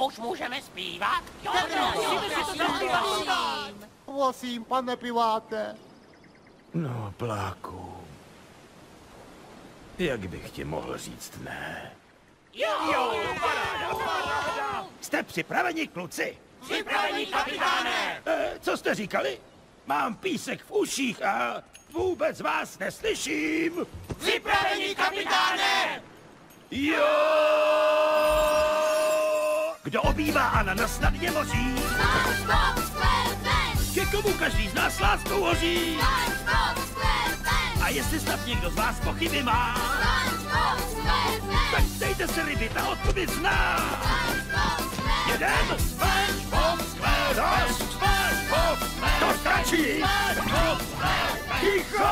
Už můžeme zpívat? Jo, Prosím, pane piláte. No, Pláku. Jak bych ti mohl říct ne? Jo, Paráda! Jste připraveni, kluci? připravení, kapitáne! Co jste říkali? Mám písek v uších a vůbec vás neslyším. Připravení, kapitáne! Jo! Kdo obývá ananas na dně moří? SpongeBob SquarePants! Ke komu každý z nás láskou hoří? SpongeBob SquarePants! A jestli snad někdo z vás pochyby má, SpongeBob SquarePants! tak dejte se ryby, ta odpověď zná. SpongeBob SquarePants! Jeden? SpongeBob SquarePants! SpongeBob SquarePants! To stačí! SpongeBob SquarePants! Ticho!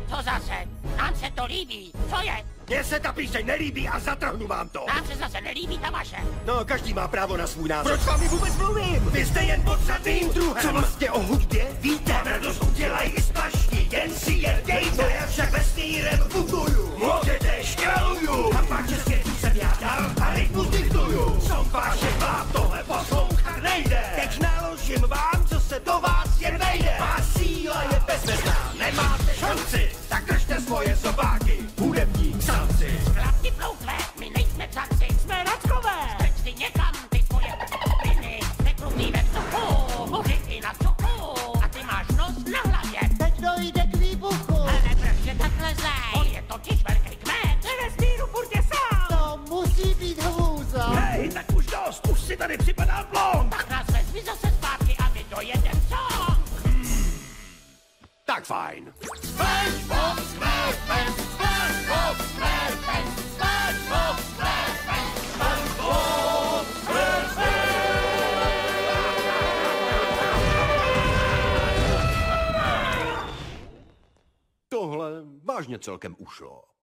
Co zase? Nám se to líbí. Co je? Mně se ta píseň nelíbí a zatrhnu vám to. Nám se zase nelíbí ta vaše. No, každý má právo na svůj názor. Proč vám vůbec mluvím? Vy jste jen podřadným druhem. Co vlastně o hudbě víte? Radost udělají i z plašti, jen si je dejte. To je však vesmírem funguju. Můžete štěluju. A pak české píseň já dám a rytmus diktuju. Som vaše vám tohle poslouchat nejde. Teď naložím vám, co se do vás jen vejde. Má síla je bezmezná, nemáte šanci. Tak držte svoje zobáky, hudební samci. Klapky ploutvé, my nejsme psanci. Jsme rackové. Strč si někam ty svoje piny. Nekrutný ve vzduchu, mužiky na vzduchu. A ty máš nos na hlavě. Teď dojde k výbuchu. Ale proč takhle zlej? On je totiž velký kmet. Ve vesmíru furt je sám. To musí být hrůza. Hej, tak už dost, už si tady připadá blond. Tak nás vezmi zase zpátky a my dojedem song. Tak fajn. SpongeBob SquarePants, SpongeBob SquarePants, SpongeBob SquarePants, SpongeBob SquarePants. Tohle vážně celkem ušlo.